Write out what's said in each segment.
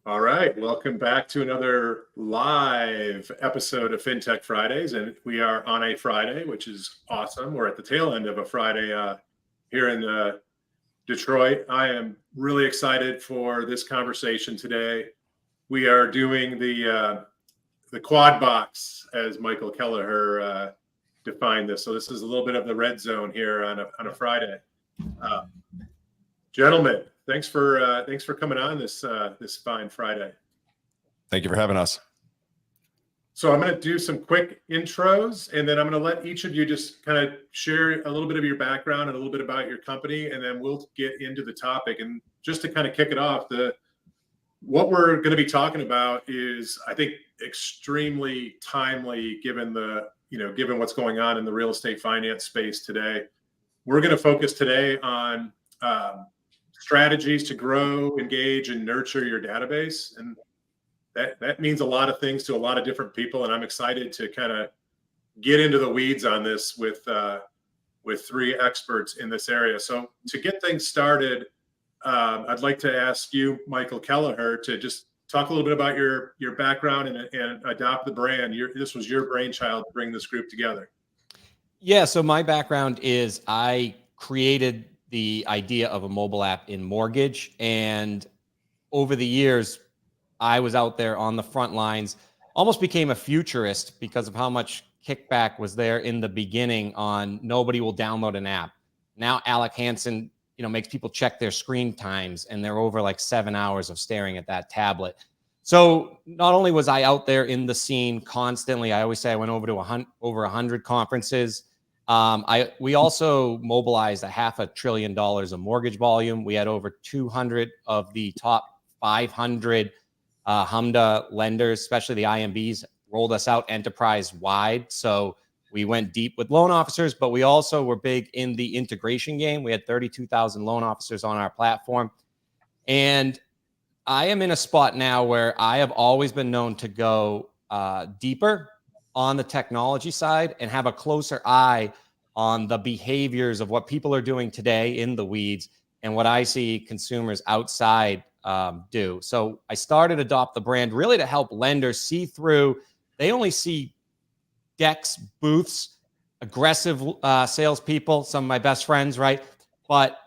All right, welcome back to another live episode of FinTech Fridays, and we are on a Friday, which is awesome. We're at the tail end of a Friday here in Detroit. I am really excited for this conversation today. We are doing the quad box, as Michael Kelleher defined this. So this is a little bit of the red zone here on a Friday. Gentlemen, thanks for coming on this fine Friday. Thank you for having us. So I'm going to do some quick intros, and then I'm going to let each of you just kind of share a little bit of your background and a little bit about your company, and then we'll get into the topic. And just to kind of kick it off, what we're going to be talking about is, I think, extremely timely given given what's going on in the real estate finance space today. We're going to focus today on strategies to grow, engage, and nurture your database. And that means a lot of things to a lot of different people. And I'm excited to kind of get into the weeds on this with three experts in this area. So to get things started, I'd like to ask you, Michael Kelleher, to just talk a little bit about your background and adopt the brand. This was your brainchild to bring this group together. Yeah, so my background is I created the idea of a mobile app in mortgage. And over the years, I was out there on the front lines, almost became a futurist because of how much kickback was there in the beginning on nobody will download an app. Now Alec Hansen, makes people check their screen times, and they're over like 7 hours of staring at that tablet. So not only was I out there in the scene constantly, I always say I went over to over 100 conferences. We also mobilized $500 billion of mortgage volume. We had over 200 of the top 500 HMDA lenders, especially the IMBs, rolled us out enterprise wide. So we went deep with loan officers, but we also were big in the integration game. We had 32,000 loan officers on our platform. And I am in a spot now where I have always been known to go deeper on the technology side and have a closer eye on the behaviors of what people are doing today in the weeds and what I see consumers outside do. So I started Adopt the Brand really to help lenders see through. They only see decks, booths, aggressive salespeople, some of my best friends, right? But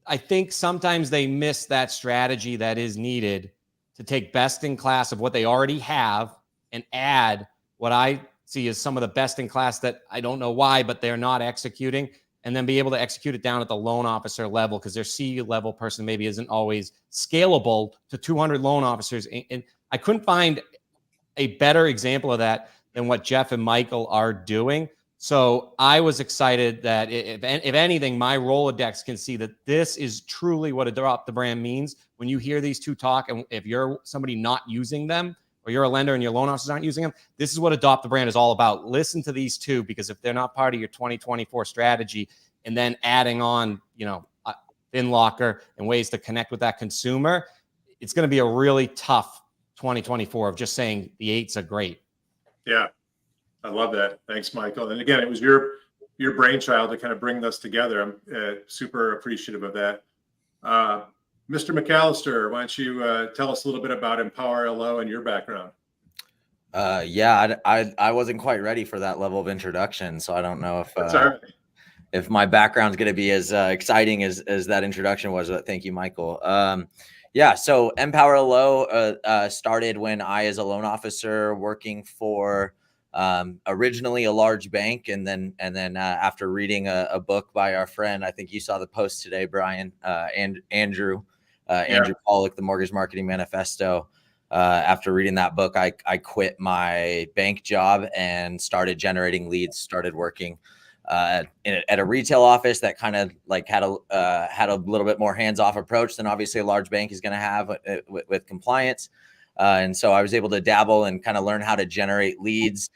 I think sometimes they miss that strategy that is needed to take best in class of what they already have and add what I see as some of the best in class that I don't know why, but they're not executing, and then be able to execute it down at the loan officer level because their C-level person maybe isn't always scalable to 200 loan officers. And I couldn't find a better example of that than what Jeff and Michael are doing. So I was excited that if anything, my Rolodex can see that this is truly what Adopt the Brand means. When you hear these two talk, and if you're somebody not using them, or you're a lender and your loan officers aren't using them, this is what Adopt the Brand is all about. Listen to these two, because if they're not part of your 2024 strategy, and then adding on, FinLocker and ways to connect with that consumer, it's going to be a really tough 2024 of just saying the 8s are great. Yeah, I love that. Thanks, Michael. And again, it was your brainchild to kind of bring this together. I'm super appreciative of that. Mr. McAllister, why don't you tell us a little bit about Empower LO and your background? Yeah, I wasn't quite ready for that level of introduction, so I don't know if That's all right. If my background's going to be as exciting as that introduction was. But thank you, Michael. Yeah, so Empower LO started when I, as a loan officer, working for originally a large bank, and then after reading a book by our friend, I think you saw the post today, Brian, and Andrew Pollack, the Mortgage Marketing Manifesto. After reading that book, I quit my bank job and started generating leads, started working at a retail office that kind of like had a little bit more hands-off approach than obviously a large bank is going to have with compliance. And so I was able to dabble and kind of learn how to generate leads.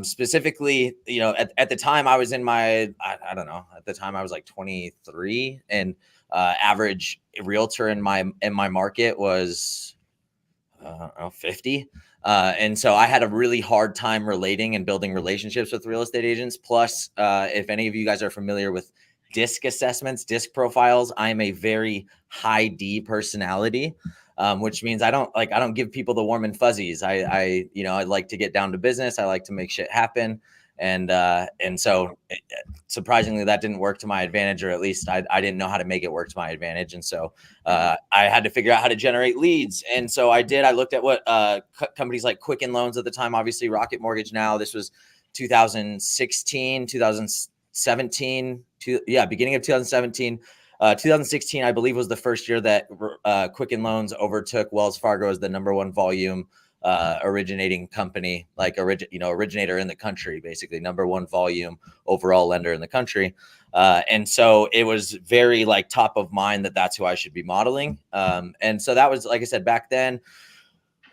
Specifically, at the time I was in my, I don't know, at the time I was like 23, and average realtor in my market was 50. And so I had a really hard time relating and building relationships with real estate agents. Plus, if any of you guys are familiar with disc assessments, disc profiles. I'm a very high D personality, which means I don't give people the warm and fuzzies. I like to get down to business. I like to make shit happen. And so surprisingly, that didn't work to my advantage, or at least I didn't know how to make it work to my advantage. And so I had to figure out how to generate leads. And so I did. I looked at what companies like Quicken Loans at the time, obviously Rocket Mortgage now. This was 2016, 2017, beginning of 2017. 2016, I believe, was the first year that Quicken Loans overtook Wells Fargo as the #1 volume originating company, like originator in the country, basically #1 volume overall lender in the country. And so it was very like top of mind that's who I should be modeling. And so that was, like I said, back then.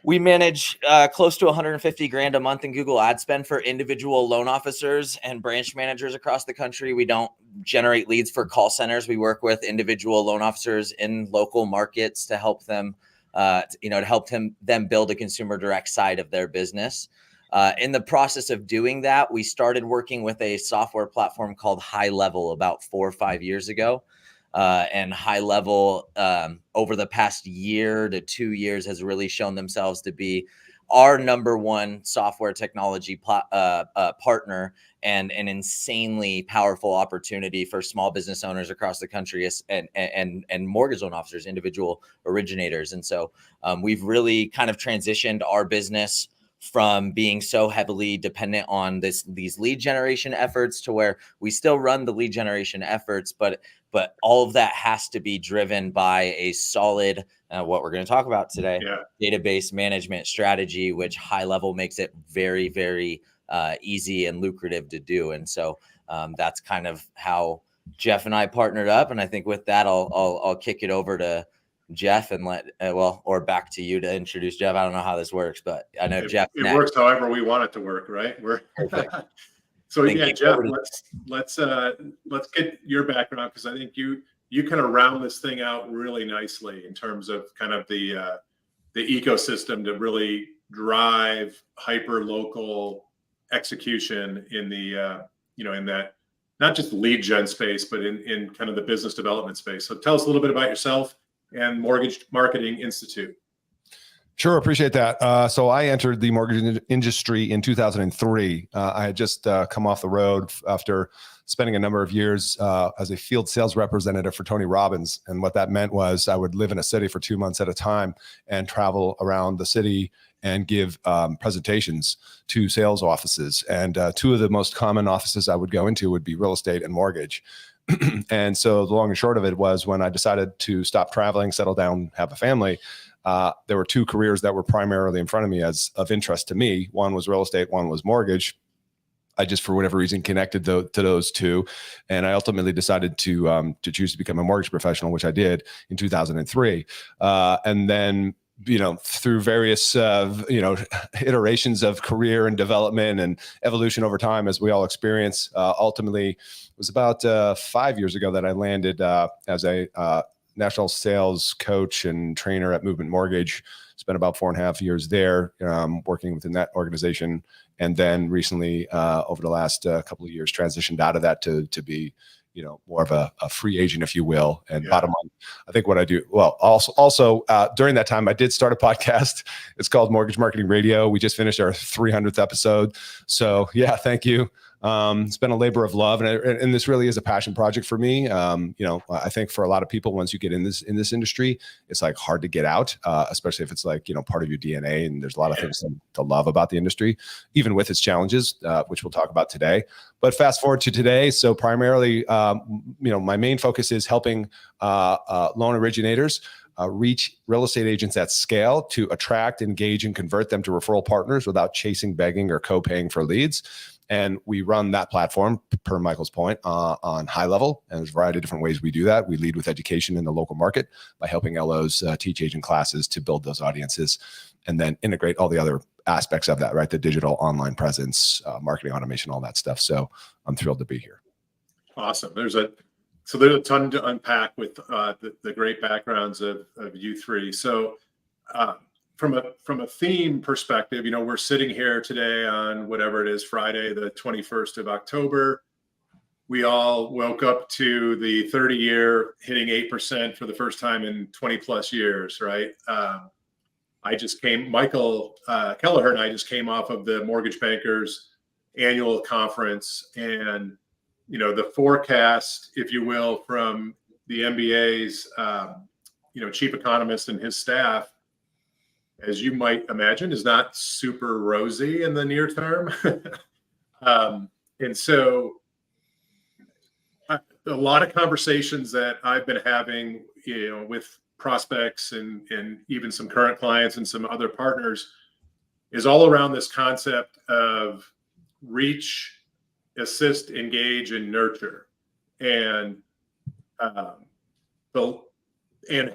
We manage close to 150 grand a month in Google ad spend for individual loan officers and branch managers across the country. We don't generate leads for call centers. We work with individual loan officers in local markets to help them, them build a consumer direct side of their business. In the process of doing that, we started working with a software platform called HighLevel about 4 or 5 years ago. And HighLevel over the past year to 2 years has really shown themselves to be our #1 software technology partner, and an insanely powerful opportunity for small business owners across the country and mortgage loan officers, individual originators. And so we've really kind of transitioned our business from being so heavily dependent on these lead generation efforts to where we still run the lead generation efforts, but all of that has to be driven by a solid, what we're going to talk about today, database management strategy, which HighLevel makes it very, very easy and lucrative to do. And so that's kind of how Jeff and I partnered up. And I think with that, I'll kick it over to Jeff and or back to you to introduce Jeff. I don't know how this works, but I know Jeff. It works however we want it to work, right? So yeah, Jeff, let's get your background, because I think you kind of round this thing out really nicely in terms of kind of the ecosystem to really drive hyper local execution in the in that, not just lead gen space, but in kind of the business development space. So tell us a little bit about yourself and Mortgage Marketing Institute. Sure, appreciate that. So I entered the mortgage industry in 2003. I had just come off the road after spending a number of years as a field sales representative for Tony Robbins. And what that meant was I would live in a city for 2 months at a time and travel around the city and give presentations to sales offices. And two of the most common offices I would go into would be real estate and mortgage. And so the long and short of it was, when I decided to stop traveling, settle down, have a family, there were two careers that were primarily in front of me as of interest to me. One was real estate, one was mortgage. I just, for whatever reason, connected to those two. And I ultimately decided to choose to become a mortgage professional, which I did in 2003. And then, through various, iterations of career and development and evolution over time, as we all experience, ultimately it was about 5 years ago that I landed as a national sales coach and trainer at Movement Mortgage. Spent about 4.5 years there working within that organization. And then recently, over the last couple of years, transitioned out of that to be, more of a free agent, if you will. And bottom line, I think what I do, also during that time, I did start a podcast. It's called Mortgage Marketing Radio. We just finished our 300th episode. So yeah, thank you. It's been a labor of love, and this really is a passion project for me. I think for a lot of people, once you get in this industry, it's like hard to get out, especially if it's like, part of your DNA. And there's a lot of things to love about the industry, even with its challenges, which we'll talk about today. But fast forward to today. So primarily, my main focus is helping loan originators reach real estate agents at scale to attract, engage, and convert them to referral partners without chasing, begging, or co-paying for leads. And we run that platform, per Michael's point, on HighLevel. And there's a variety of different ways we do that. We lead with education in the local market by helping LOs teach agent classes to build those audiences, and then integrate all the other aspects of that, right? The digital online presence, marketing automation, all that stuff. So I'm thrilled to be here. Awesome. There's a ton to unpack with the great backgrounds of you three. So from a theme perspective, we're sitting here today on whatever it is, Friday, the 21st of October. we all woke up to the 30-year hitting 8% for the first time in 20 plus years, right? Michael Kelleher and I just came off of the Mortgage Bankers annual conference, and the forecast, if you will, from the MBA's chief economist and his staff, as you might imagine, is not super rosy in the near term. And so a lot of conversations that I've been having, with prospects and even some current clients and some other partners, is all around this concept of reach, assist, engage, and nurture, and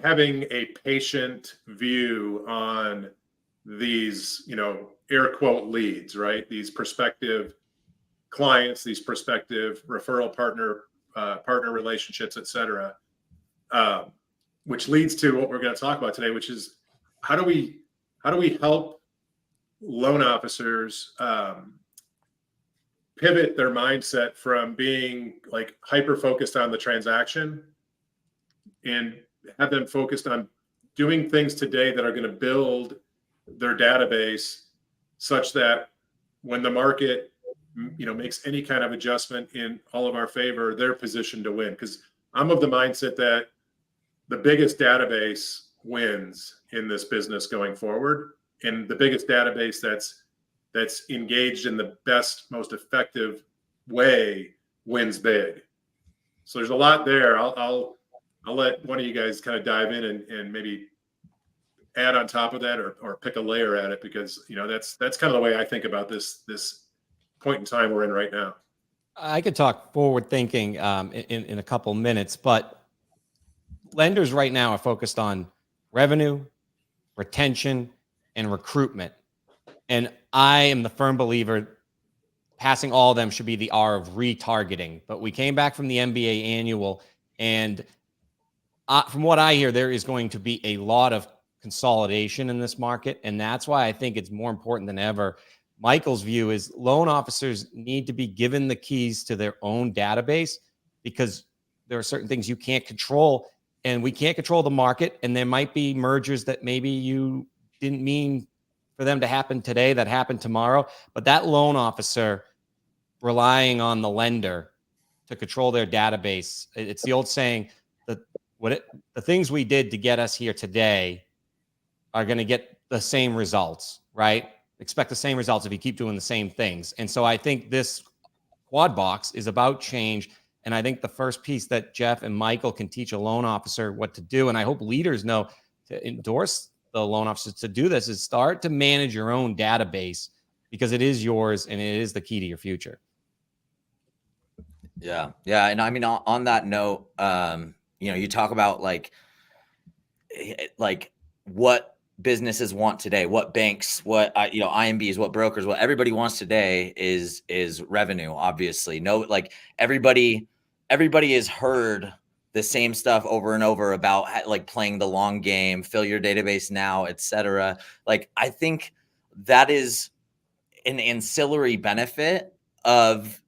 having a patient view on these, air quote leads, right? These prospective clients, these prospective referral partner relationships, et cetera, which leads to what we're going to talk about today, which is how do we help loan officers pivot their mindset from being like hyper focused on the transaction and have them focused on doing things today that are going to build their database such that when the market makes any kind of adjustment in all of our favor, they're positioned to win. Because I'm of the mindset that the biggest database wins in this business going forward, and the biggest database that's engaged in the best, most effective way wins big. So there's a lot there. I'll let one of you guys kind of dive in and maybe add on top of that or pick a layer at it, because that's kind of the way I think about this point in time we're in right now. I could talk forward thinking in a couple minutes, but lenders right now are focused on revenue, retention, and recruitment. And I am the firm believer passing all of them should be the R of retargeting. But we came back from the MBA annual, and from what I hear, there is going to be a lot of consolidation in this market. And that's why I think it's more important than ever. Michael's view is loan officers need to be given the keys to their own database, because there are certain things you can't control, and we can't control the market. And there might be mergers that maybe you didn't mean for them to happen today that happen tomorrow. But that loan officer relying on the lender to control their database, it's the old saying that the things we did to get us here today are going to get the same results, right? Expect the same results if you keep doing the same things. And so I think this quad box is about change. And I think the first piece that Jeff and Michael can teach a loan officer what to do, and I hope leaders know to endorse the loan officers to do this, is start to manage your own database, because it is yours and it is the key to your future. Yeah. Yeah. And I mean, on that note, you talk about like what businesses want today, what banks, what IMBs, what brokers, what everybody wants today is revenue. Obviously, everybody has heard the same stuff over and over about like playing the long game, fill your database now, etc. Like, I think that is an ancillary benefit of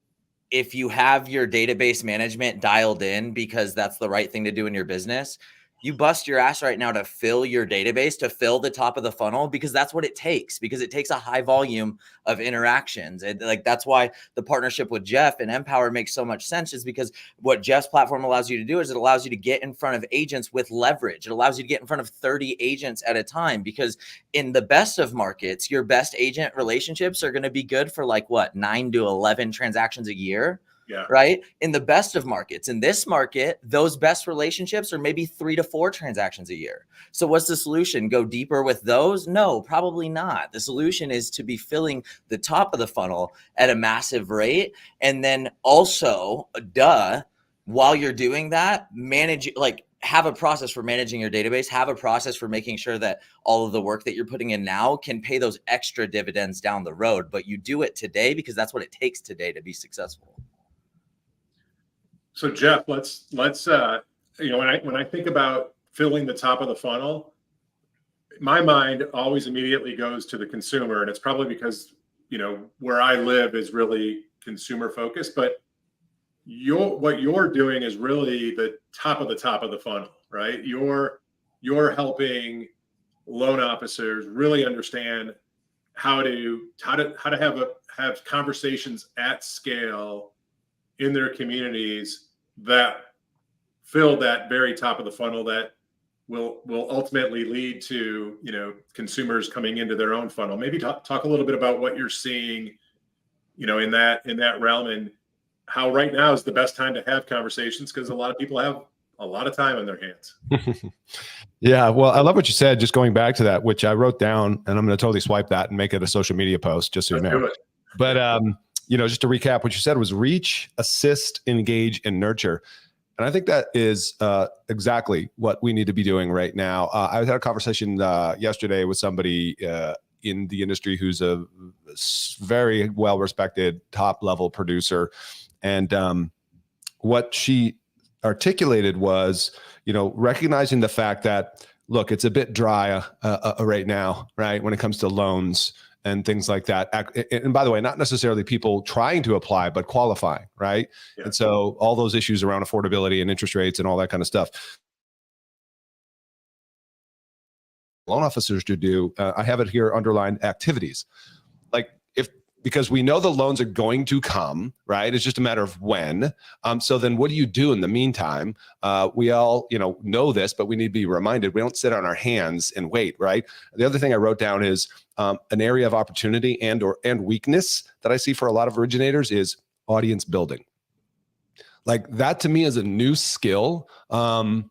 if you have your database management dialed in, because that's the right thing to do in your business. You bust your ass right now to fill your database, to fill the top of the funnel, because that's what it takes, because it takes a high volume of interactions. And like, that's why the partnership with Jeff and Empower makes so much sense, is because what Jeff's platform allows you to do is it allows you to get in front of agents with leverage. It allows you to get in front of 30 agents at a time, because in the best of markets, your best agent relationships are going to be good for 9 to 11 transactions a year. Yeah. Right. In the best of markets, in this market, those best relationships are maybe 3 to 4 transactions a year. So what's the solution? Go deeper with those? No, probably not. The solution is to be filling the top of the funnel at a massive rate. And then also, while you're doing that, have a process for managing your database, have a process for making sure that all of the work that you're putting in now can pay those extra dividends down the road. But you do it today, because that's what it takes today to be successful. So Jeff, let's when I think about filling the top of the funnel, my mind always immediately goes to the consumer, and it's probably because where I live is really consumer focused. But what you're doing is really the top of the funnel, right? You're helping loan officers really understand how to have conversations at scale in their communities that fill that very top of the funnel that will ultimately lead to, you know, consumers coming into their own funnel. Maybe talk a little bit about what you're seeing, you know, in that realm, and how right now is the best time to have conversations, because a lot of people have a lot of time on their hands. Yeah, well, I love what you said. Just going back to that, which I wrote down, and I'm going to totally swipe that and make it a social media post, just so you Let's know. do it. But you know, just to recap, what you said was reach, assist, engage, and nurture. And I think that is exactly what we need to be doing right now. I had a conversation yesterday with somebody in the industry who's a very well-respected top-level producer, and what she articulated was, you know, recognizing the fact that, look, it's a bit dry right now, right, when it comes to loans and things like that. And by the way, not necessarily people trying to apply, but qualifying, right? Yeah. And so all those issues around affordability and interest rates and all that kind of stuff. Loan officers to do, I have it here underlined, activities. Like, because we know the loans are going to come, right? It's just a matter of when. So then what do you do in the meantime? We all, you know this, but we need to be reminded, we don't sit on our hands and wait, right? The other thing I wrote down is an area of opportunity and weakness that I see for a lot of originators is audience building. Like, that to me is a new skill,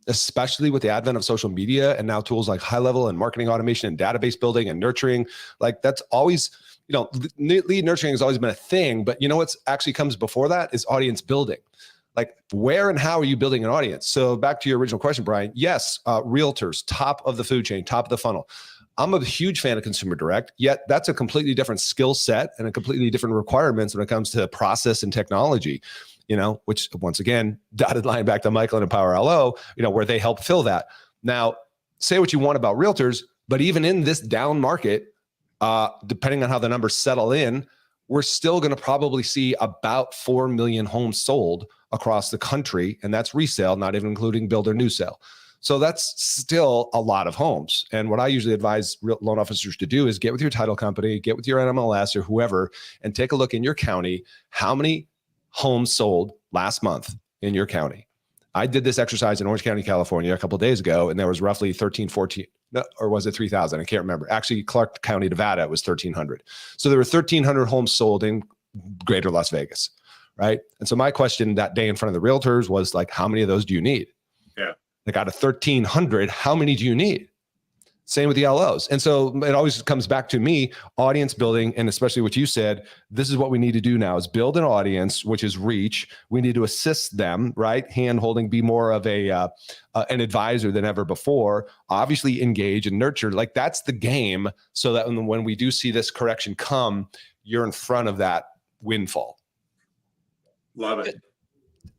especially with the advent of social media and now tools like HighLevel and marketing automation and database building and nurturing. Like, that's always, you know, lead nurturing has always been a thing, but you know what's actually comes before that is audience building. Like, where and how are you building an audience? So back to your original question, Brian, yes, realtors, top of the food chain, top of the funnel. I'm a huge fan of consumer direct, yet that's a completely different skill set and a completely different requirements when it comes to process and technology, you know, which once again, dotted line back to Michael and Empower LO, you know, where they help fill that. Now, say what you want about realtors, but even in this down market, depending on how the numbers settle in, we're still going to probably see about 4 million homes sold across the country. And that's resale, not even including build or new sale. So that's still a lot of homes. And what I usually advise loan officers to do is get with your title company, get with your MLS or whoever, and take a look in your county. How many homes sold last month in your county? I did this exercise in Orange County, California a couple of days ago, and there was roughly 14, or was it 3,000? I can't remember. Actually, Clark County, Nevada, it was 1,300. So there were 1,300 homes sold in greater Las Vegas, right? And so my question that day in front of the realtors was like, how many of those do you need? Yeah. Like, out of 1,300, how many do you need? Same with the LOs. And so it always comes back to me, audience building, and especially what you said, this is what we need to do now is build an audience, which is reach. We need to assist them, right? Hand holding, be more of an advisor than ever before, obviously engage and nurture. Like, that's the game, so that when we do see this correction come, you're in front of that windfall. Love it.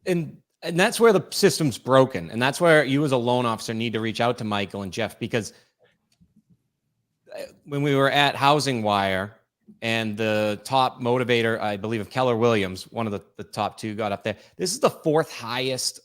And that's where the system's broken. And that's where you as a loan officer need to reach out to Michael and Jeff, because when we were at Housing Wire and the top motivator, I believe, of Keller Williams, one of the top two, got up there. This is the fourth highest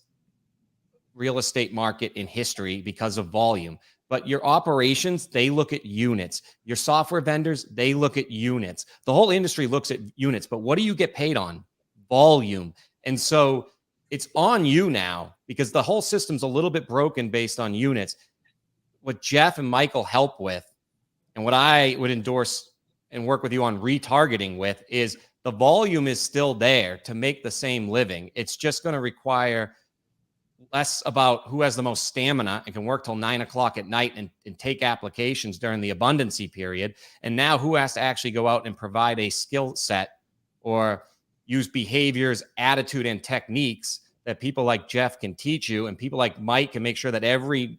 real estate market in history because of volume. But your operations, they look at units. Your software vendors, they look at units. The whole industry looks at units. But what do you get paid on? Volume. And so it's on you now, because the whole system's a little bit broken based on units. What Jeff and Michael help with, and what I would endorse and work with you on retargeting with, is the volume is still there to make the same living. It's just going to require less about who has the most stamina and can work till 9 o'clock at night and take applications during the abundancy period. And now who has to actually go out and provide a skill set or use behaviors, attitude, and techniques that people like Jeff can teach you, and people like Mike can make sure that every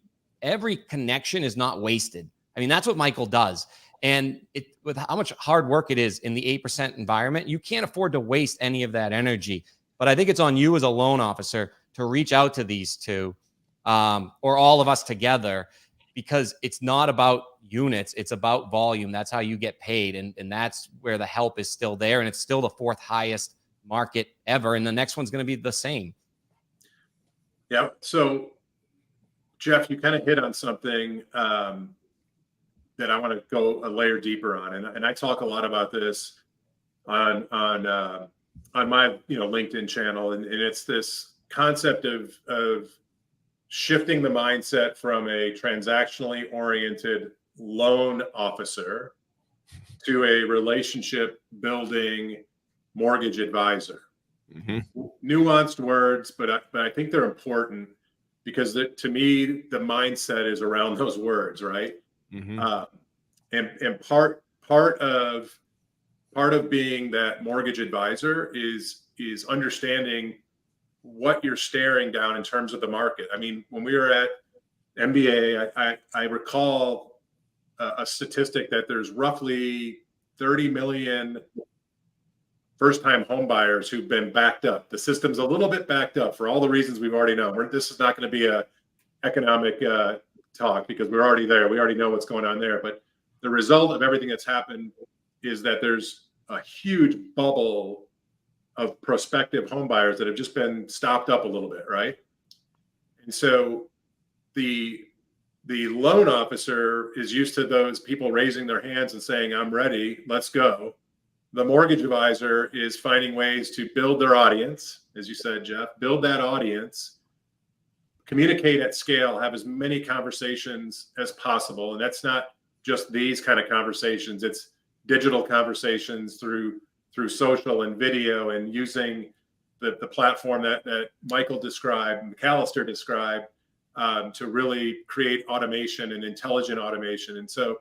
connection is not wasted. I mean, that's what Michael does. And with how much hard work it is in the 8% environment, you can't afford to waste any of that energy. But I think it's on you as a loan officer to reach out to these two, or all of us together, because it's not about units, it's about volume. That's how you get paid. And that's where the help is still there. And it's still the fourth highest market ever. And the next one's going to be the same. Yeah. So Jeff, you kind of hit on something that I want to go a layer deeper on. And I talk a lot about this on my, LinkedIn channel. And it's this concept of shifting the mindset from a transactionally oriented loan officer to a relationship building mortgage advisor. Mm-hmm. Nuanced words, but I think they're important because to me, the mindset is around those words, right? Mm-hmm. And part of being that mortgage advisor is understanding what you're staring down in terms of the market. I mean, when we were at MBA, I recall a statistic that there's roughly 30 million first-time home buyers who've been backed up. The system's a little bit backed up for all the reasons we've already known. This is not going to be a economic talk because we're already there. We already know what's going on there. But the result of everything that's happened is that there's a huge bubble of prospective home buyers that have just been stopped up a little bit, right? And so the loan officer is used to those people raising their hands and saying, I'm ready, let's go. The mortgage advisor is finding ways to build their audience, as you said, Jeff, build that audience, communicate at scale, have as many conversations as possible. And that's not just these kind of conversations, it's digital conversations through social and video and using the platform that Michael described, McAllister described, to really create automation and intelligent automation. And so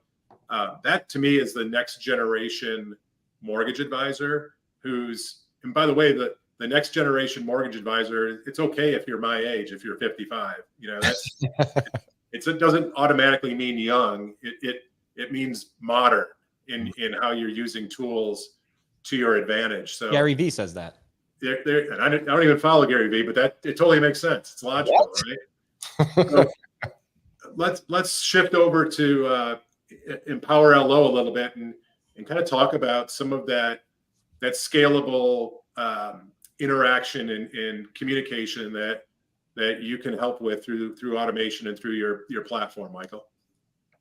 that to me is the next generation mortgage advisor and by the way, the next generation mortgage advisor, it's okay if you're my age, if you're 55, that's, it doesn't automatically mean young. It means modern in how you're using tools to your advantage. So Gary Vee says that. And I don't even follow Gary Vee, but it totally makes sense. It's logical, right? So let's shift over to Empower LO a little bit and kind of talk about some of that scalable interaction and communication that you can help with through automation and through your platform, Michael.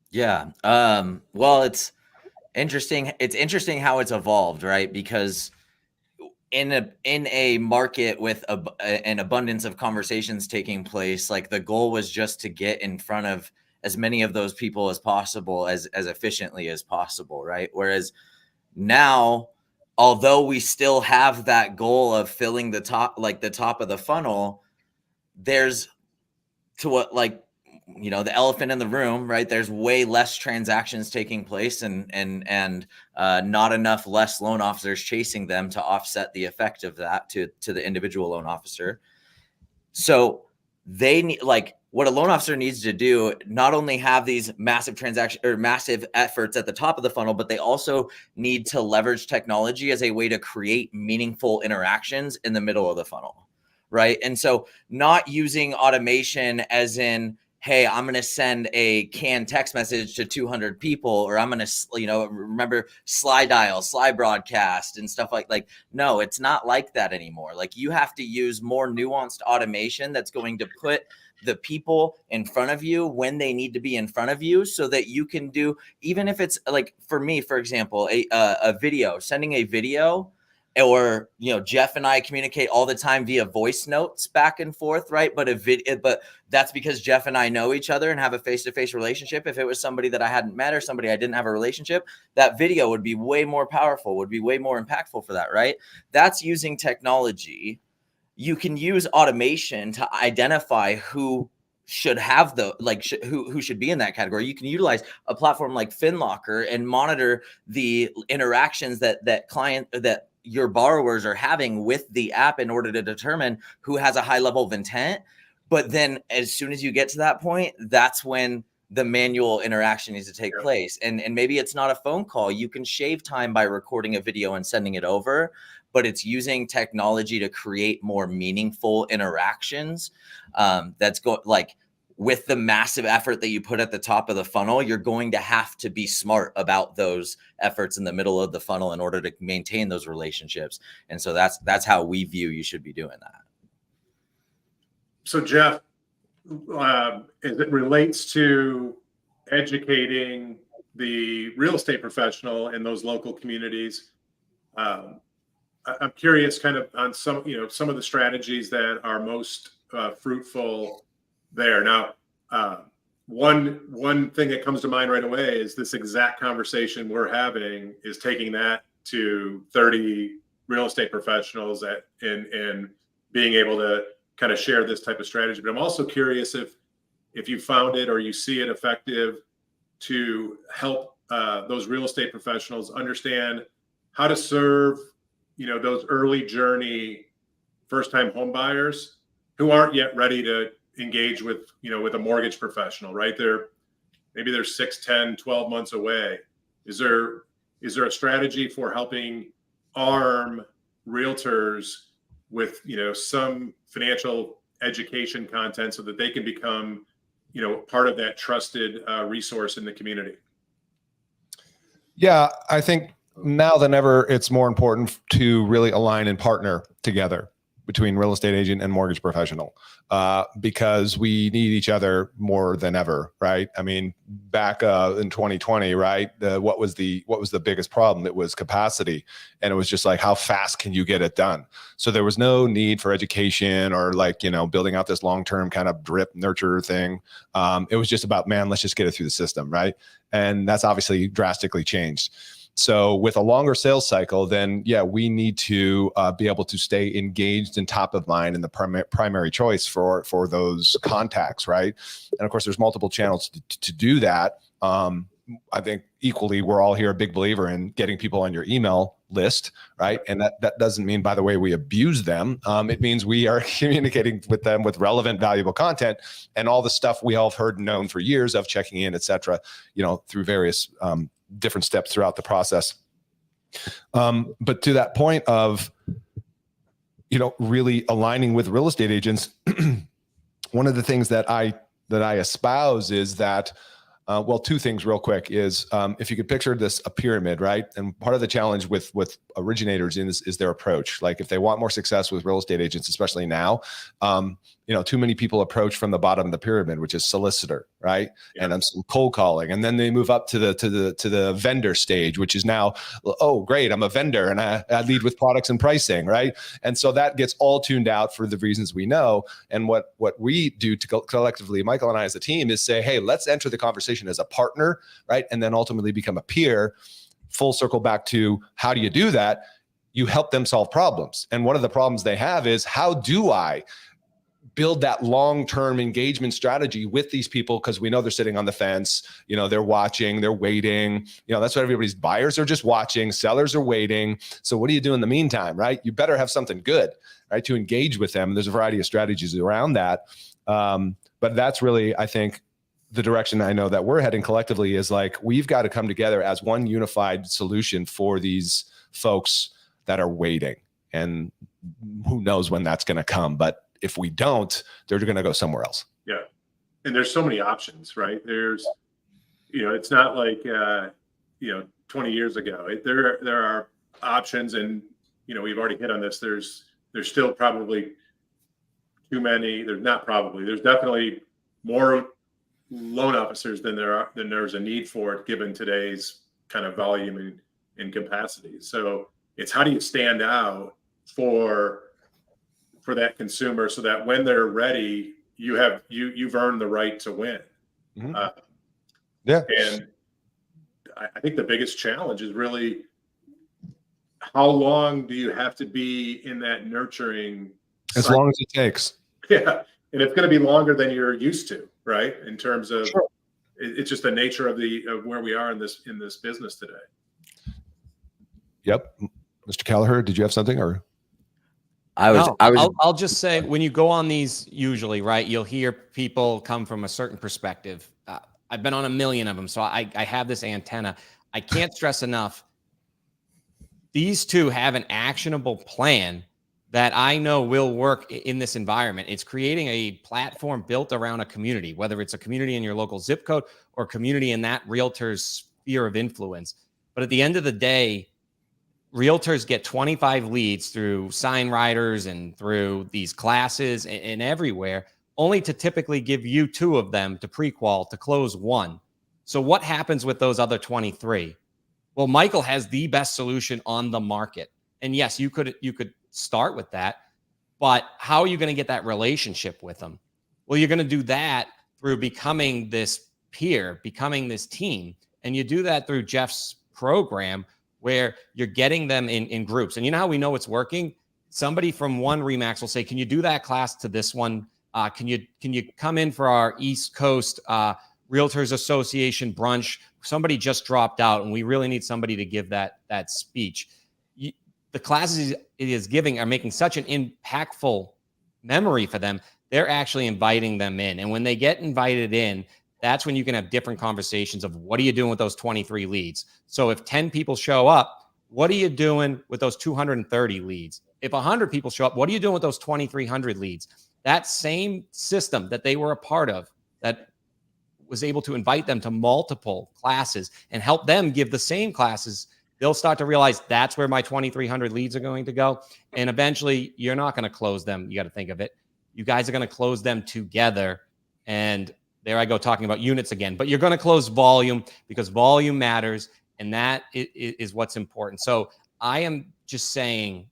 Yeah. Well, it's interesting. It's interesting how it's evolved, right? Because in a market with an abundance of conversations taking place, like the goal was just to get in front of as many of those people as possible, as efficiently as possible, right? Whereas now, although we still have that goal of filling the top of the funnel, there's the elephant in the room, right? There's way less transactions taking place and not enough less loan officers chasing them to offset the effect of that to the individual loan officer. So they need, what a loan officer needs to do, not only have these massive massive efforts at the top of the funnel, but they also need to leverage technology as a way to create meaningful interactions in the middle of the funnel, right? And so not using automation as in, hey, I'm going to send a canned text message to 200 people, or I'm going to, remember slide dial, slide broadcast and stuff like, no, it's not like that anymore. Like you have to use more nuanced automation that's going to put the people in front of you when they need to be in front of you so that you can do, even if it's like for me, for example, a video, sending a video. Or, Jeff and I communicate all the time via voice notes back and forth, right? But but that's because Jeff and I know each other and have a face-to-face relationship. If it was somebody that I hadn't met or somebody I didn't have a relationship, that video would be way more powerful, would be way more impactful for that, right? That's using technology. You can use automation to identify who should have who should be in that category. You can utilize a platform like FinLocker and monitor the interactions that your borrowers are having with the app in order to determine who has a high level of intent. But then as soon as you get to that point, that's when the manual interaction needs to take place. And maybe it's not a phone call. You can shave time by recording a video and sending it over, but it's using technology to create more meaningful interactions. with the massive effort that you put at the top of the funnel, you're going to have to be smart about those efforts in the middle of the funnel in order to maintain those relationships. And so that's how we view you should be doing that. So Jeff, as it relates to educating the real estate professional in those local communities, I'm curious kind of on some of the strategies that are most fruitful there. Now, one thing that comes to mind right away is this exact conversation we're having is taking that to 30 real estate professionals and being able to kind of share this type of strategy. But I'm also curious if you found it or you see it effective to help those real estate professionals understand how to serve, those early journey first-time home buyers who aren't yet ready to engage with a mortgage professional, right? Maybe they're 6, 10, 12 months away. Is there a strategy for helping arm realtors with some financial education content so that they can become part of that trusted resource in the community? Yeah, I think now than ever, it's more important to really align and partner together between real estate agent and mortgage professional, because we need each other more than ever, right? I mean, back in 2020, right? What was the biggest problem? It was capacity, and it was just like, how fast can you get it done? So there was no need for education or building out this long-term kind of drip nurture thing. It was just about, man, let's just get it through the system, right? And that's obviously drastically changed. So with a longer sales cycle, then yeah, we need to be able to stay engaged and top of mind in the primary choice for those contacts, right? And of course, there's multiple channels to do that. I think equally, we're all here a big believer in getting people on your email list, right? And that doesn't mean, by the way, we abuse them. It means we are communicating with them with relevant, valuable content and all the stuff we all have heard and known for years of checking in, et cetera, through various different steps throughout the process. But to that point of, really aligning with real estate agents, one of the things that I espouse is that, two things real quick is, if you could picture a pyramid, right? And part of the challenge with originators is their approach. Like if they want more success with real estate agents, especially now, too many people approach from the bottom of the pyramid, which is solicitor, right? Yeah. And some cold calling, and then they move up to the vendor stage, which is now, oh great, I'm a vendor and I lead with products and pricing, right? And so that gets all tuned out for the reasons we know. And what we do to collectively, Michael and I as a team, is say, hey, let's enter the conversation as a partner, right? And then ultimately become a peer. Full circle back to, how do you do that? You help them solve problems. And one of the problems they have is, how do I build that long-term engagement strategy with these people? Because we know they're sitting on the fence, they're watching, they're waiting, that's what everybody's, buyers are just watching, sellers are waiting. So what do you do in the meantime, right? You better have something good, right, to engage with them. There's a variety of strategies around that. But that's really, I think, the direction I know that we're heading collectively is like, we've got to come together as one unified solution for these folks that are waiting. And who knows when that's going to come, but if we don't, they're going to go somewhere else. Yeah. And there's so many options, right? There's, it's not like, 20 years ago, there are options, and, we've already hit on this. There's still probably too many. There's definitely more loan officers than there's a need for it, given today's kind of volume and capacity. So it's, how do you stand out for that consumer, so that when they're ready, you've earned the right to win. Mm-hmm. And I think the biggest challenge is really, how long do you have to be in that nurturing as cycle? long as it takes. Yeah. And it's going to be longer than you're used to, right? In terms of, sure, it's just the nature of where we are in this business today. Yep. Mr. Kelleher, did you have something, or? I'll just say, when you go on these, usually, right, you'll hear people come from a certain perspective. I've been on a million of them, so I have this antenna. I can't stress enough, these two have an actionable plan that I know will work in this environment. It's creating a platform built around a community, whether it's a community in your local zip code or community in that realtor's sphere of influence. But at the end of the day, realtors get 25 leads through sign riders and through these classes and everywhere, only to typically give you 2 of them to pre-qual to close 1. So what happens with those other 23? Well, Michael has the best solution on the market. And yes, you could start with that, but how are you going to get that relationship with them? Well, you're going to do that through becoming this peer, becoming this team. And you do that through Jeff's program, where you're getting them in groups. And you know how we know it's working? Somebody from one Remax will say, can you do that class to this one? Can you come in for our East Coast Realtors Association brunch? Somebody just dropped out and we really need somebody to give that speech. The classes it is giving are making such an impactful memory for them. They're actually inviting them in. And when they get invited in, that's when you can have different conversations of what are you doing with those 23 leads? So if 10 people show up, what are you doing with those 230 leads? If 100 people show up, what are you doing with those 2,300 leads? That same system that they were a part of, that was able to invite them to multiple classes and help them give the same classes, they'll start to realize that's where my 2,300 leads are going to go. And eventually you're not going to close them. You got to think of it. You guys are going to close them together. And there I go talking about units again, but you're going to close volume because volume matters. And that is what's important. So I am just saying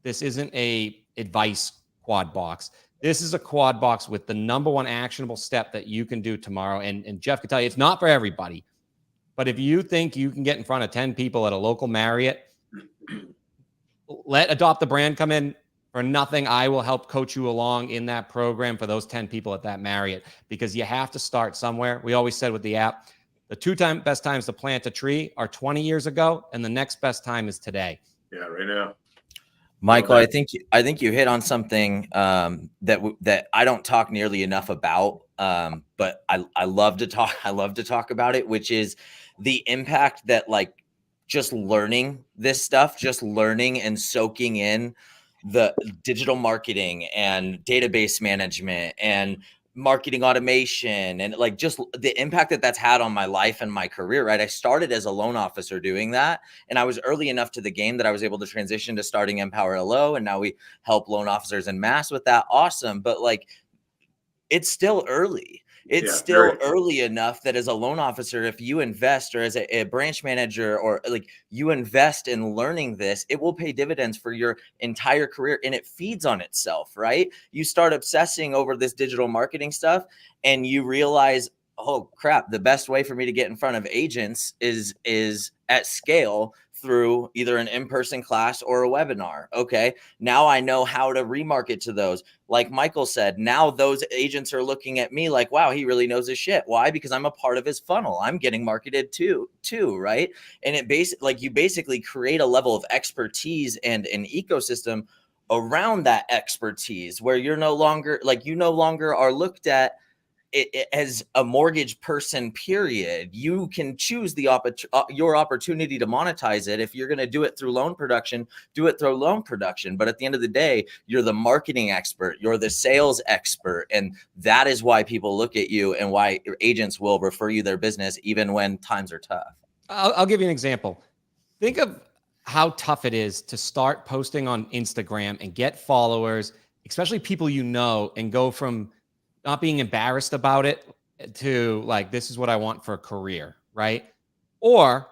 this isn't a advice quad box. This is a quad box with the #1 actionable step that you can do tomorrow. And Jeff can tell you it's not for everybody. But if you think you can get in front of 10 people at a local Marriott, let Adopt the Brand come in for nothing. I will help coach you along in that program for those 10 people at that Marriott, because you have to start somewhere. We always said with the app, the 2 best times to plant a tree are 20 years ago, and the next best time is today. Yeah, right now. Michael, I think you hit on something that I don't talk nearly enough about, but I love to talk. I love to talk about it, which is the impact that like just learning this stuff, just learning and soaking in the digital marketing and database management and marketing automation and like just the impact that that's had on my life and my career, right? I started as a loan officer doing that. And I was early enough to the game that I was able to transition to starting Empower LO. And now we help loan officers en masse with that. Awesome. But like, it's still early. It's still early enough that as a loan officer, if you invest, or as a branch manager, or like you invest in learning this, it will pay dividends for your entire career, and it feeds on itself, right? You start obsessing over this digital marketing stuff and you realize, oh crap, the best way for me to get in front of agents is at scale through either an in-person class or a webinar. Okay, now I know how to remarket to those. Like Michael said, now those agents are looking at me like, wow, he really knows his shit. Why? Because I'm a part of his funnel. I'm getting marketed too, right? And it you basically create a level of expertise and an ecosystem around that expertise where you're no longer are looked at it as a mortgage person, period. You can choose your opportunity to monetize it. If you're going to do it through loan production, do it through loan production. But at the end of the day, you're the marketing expert, you're the sales expert. And that is why people look at you and why your agents will refer you their business, even when times are tough. I'll give you an example. Think of how tough it is to start posting on Instagram and get followers, especially people you know, and go from not being embarrassed about it to like, this is what I want for a career, right? Or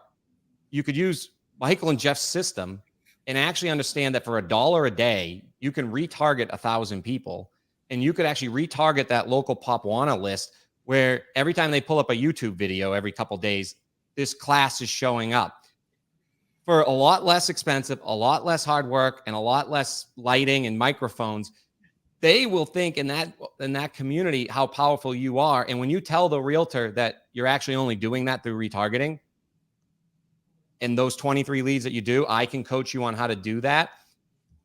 you could use Michael and Jeff's system and actually understand that for $1 a day, you can retarget 1,000 people, and you could actually retarget that local Popwana list where every time they pull up a YouTube video every couple of days, this class is showing up for a lot less expensive, a lot less hard work, and a lot less lighting and microphones. They will think in that community how powerful you are. And when you tell the realtor that you're actually only doing that through retargeting, and those 23 leads that you do, I can coach you on how to do that.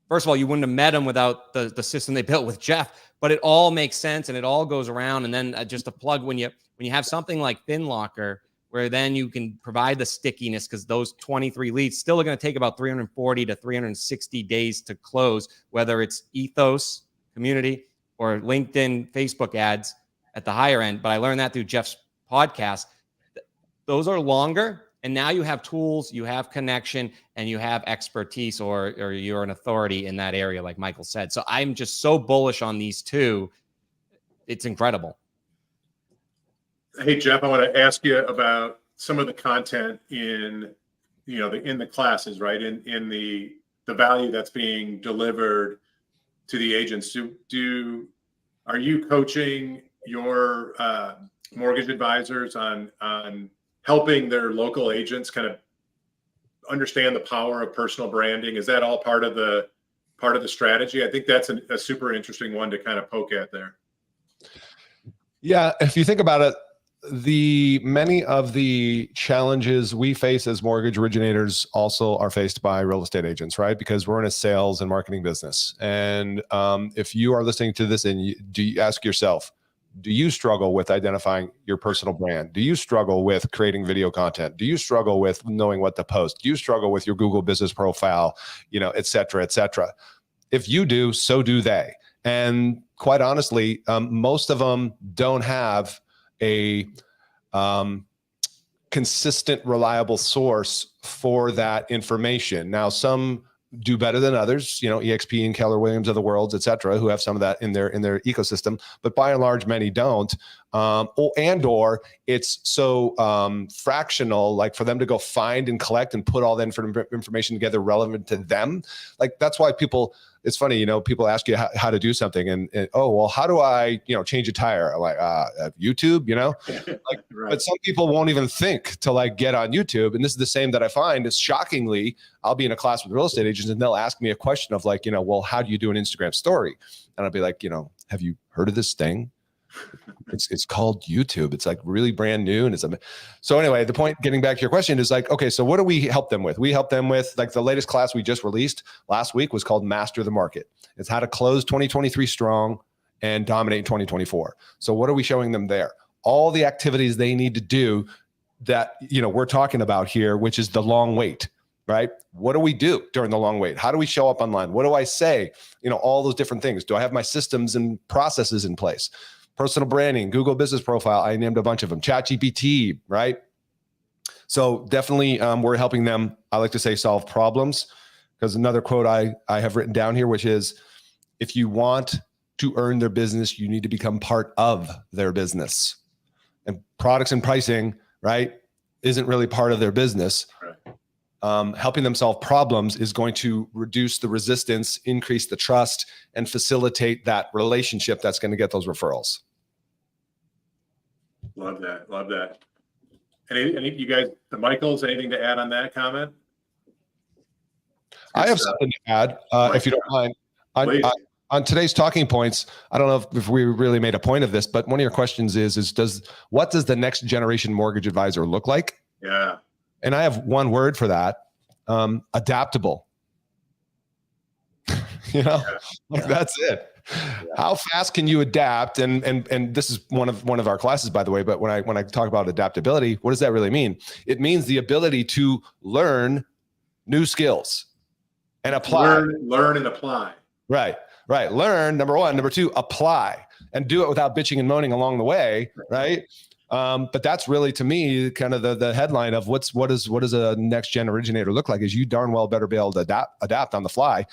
First of all, you wouldn't have met them without the system they built with Jeff, but it all makes sense and it all goes around. And then just a plug, when you have something like FinLocker, where then you can provide the stickiness, because those 23 leads still are going to take about 340 to 360 days to close, whether it's ethos, community, or LinkedIn, Facebook ads at the higher end. But I learned that through Jeff's podcast. Those are longer. And now you have tools, you have connection, and you have expertise, or you're an authority in that area, like Michael said. So I'm just so bullish on these two. It's incredible. Hey, Jeff, I want to ask you about some of the content in, in the classes, right? In the value that's being delivered to the agents. Are you coaching your mortgage advisors on helping their local agents kind of understand the power of personal branding? Is that all part of the strategy? I think that's a super interesting one to kind of poke at there. Yeah, if you think about it, many of the challenges we face as mortgage originators also are faced by real estate agents, right? Because we're in a sales and marketing business. And if you are listening to this, and do you ask yourself, do you struggle with identifying your personal brand? Do you struggle with creating video content? Do you struggle with knowing what to post? Do you struggle with your Google business profile, et cetera, et cetera? If you do, so do they. And quite honestly, most of them don't have a consistent, reliable source for that information. Now, some do better than others, EXP and Keller Williams of the world, et cetera, who have some of that in their ecosystem, but by and large, many don't. Or it's so fractional, like for them to go find and collect and put all that information together relevant to them. Like, that's why it's funny, people ask you how to do something, and oh, well, how do I, change a tire? I'm like, YouTube, like, right. But some people won't even think to get on YouTube. And this is the same that I find is, shockingly, I'll be in a class with real estate agents and they'll ask me a question of well, how do you do an Instagram story? And I'll be like, have you heard of this thing? It's called YouTube. It's really brand new. And so anyway, the point, getting back to your question, is okay, so what do we help them with? We help them with the latest class we just released last week was called Master the Market. It's how to close 2023 strong and dominate 2024. So what are we showing them there? All the activities they need to do that, we're talking about here, which is the long wait, right? What do we do during the long wait? How do we show up online? What do I say? All those different things. Do I have my systems and processes in place? Personal branding, Google business profile. I named a bunch of them. ChatGPT, right? So definitely we're helping them, I like to say, solve problems. Because another quote I have written down here, which is, if you want to earn their business, you need to become part of their business. And products and pricing, right, isn't really part of their business. Right. Helping them solve problems is going to reduce the resistance, increase the trust, and facilitate that relationship that's going to get those referrals. Love that. Love that. Any you guys, the Michaels, anything to add on that comment? I have something to add, if you don't mind. On today's talking points, I don't know if we really made a point of this, but one of your questions is what does the next generation mortgage advisor look like? Yeah. And I have one word for that, adaptable. That's it. Yeah. How fast can you adapt? And this is one of our classes, by the way, but when I talk about adaptability, what does that really mean? It means the ability to learn new skills and apply. Learn and apply. Right. Learn, number one. Number two, apply, and do it without bitching and moaning along the way. Right. But that's really, to me, kind of the headline of what does a next gen originator look like, is you darn well better be able to adapt on the fly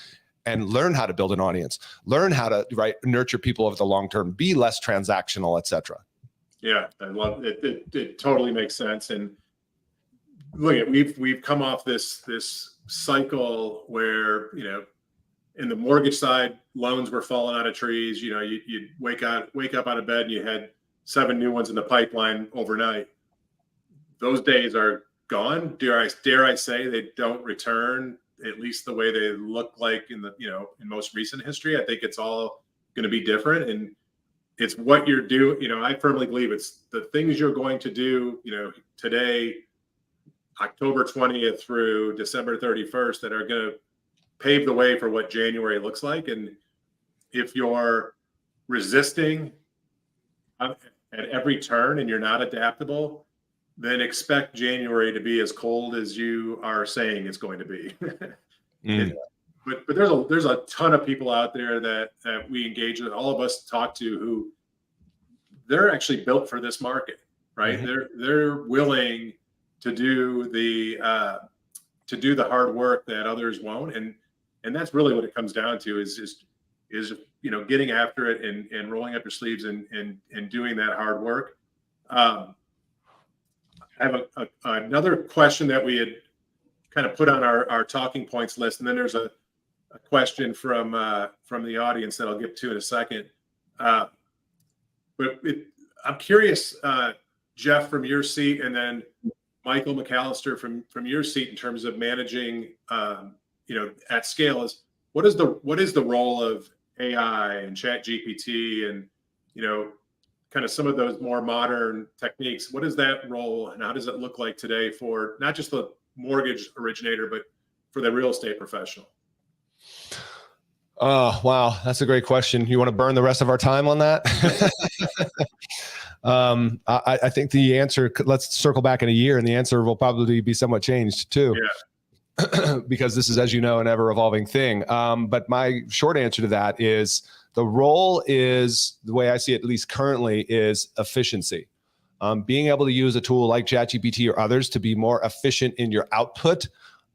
and learn how to build an audience, learn how to nurture people over the long term, be less transactional, et cetera. Yeah, I love it. It totally makes sense. And look, we've come off this cycle where, in the mortgage side, loans were falling out of trees. You'd wake up out of bed and you had 7 new ones in the pipeline overnight. Those days are gone. Dare I say they don't return, at least the way they look like in most recent history. I think it's all going to be different, and it's what you're doing. I firmly believe it's the things you're going to do, today, October 20th through December 31st, that are going to pave the way for what January looks like. And if you're resisting at every turn and you're not adaptable, then expect January to be as cold as you are saying it's going to be. But there's a ton of people out there that we engage with, all of us talk to, who they're actually built for this market, right? They're willing to do the hard work that others won't, and that's really what it comes down to is getting after it and rolling up your sleeves and doing that hard work. I have another question that we had kind of put on our talking points list, and then there's a question from the audience that I'll get to in a second. But I'm curious, Jeff, from your seat, and then Michael McAllister from your seat, in terms of managing, at scale, is what is the role of AI and Chat GPT and, kind of some of those more modern techniques? What is that role, and how does it look like today for not just the mortgage originator, but for the real estate professional? Oh, wow. That's a great question. You want to burn the rest of our time on that? I think the answer, let's circle back in a year, and the answer will probably be somewhat changed too. Yeah. Because this is, as you know, an ever evolving thing. But my short answer to that is the role is, the way I see it, at least currently, is efficiency. Being able to use a tool like ChatGPT or others to be more efficient in your output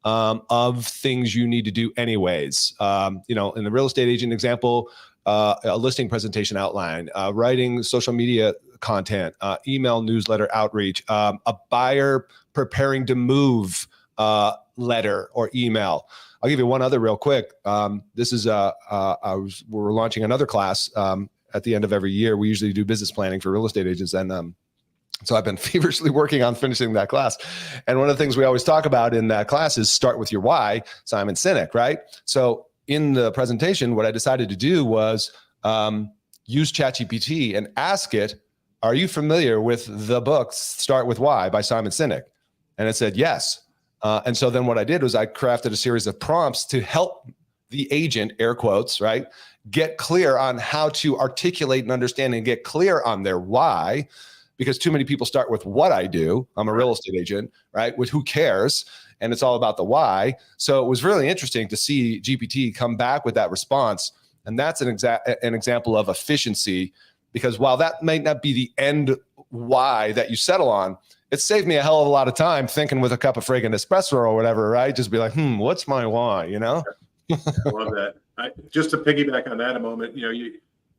of things you need to do anyways. In the real estate agent example, a listing presentation outline, writing social media content, email newsletter outreach, a buyer preparing to move letter or email. I'll give you one other real quick. This is we're launching another class at the end of every year. We usually do business planning for real estate agents, and so I've been feverishly working on finishing that class. And one of the things we always talk about in that class is start with your why, Simon Sinek, right? So in the presentation, what I decided to do was use ChatGPT and ask it, are you familiar with the book Start With Why by Simon Sinek? And it said, yes. And so then what I did was I crafted a series of prompts to help the agent, air quotes, right, get clear on how to articulate and understand and get clear on their why. Because too many people start with what I do. I'm a real estate agent, right? With who cares? And it's all about the why. So it was really interesting to see GPT come back with that response. And that's an example of efficiency, because while that might not be the end why that you settle on, it saved me a hell of a lot of time thinking with a cup of friggin' espresso or whatever, right? Just be like, what's my why, I love that. Just to piggyback on that a moment, you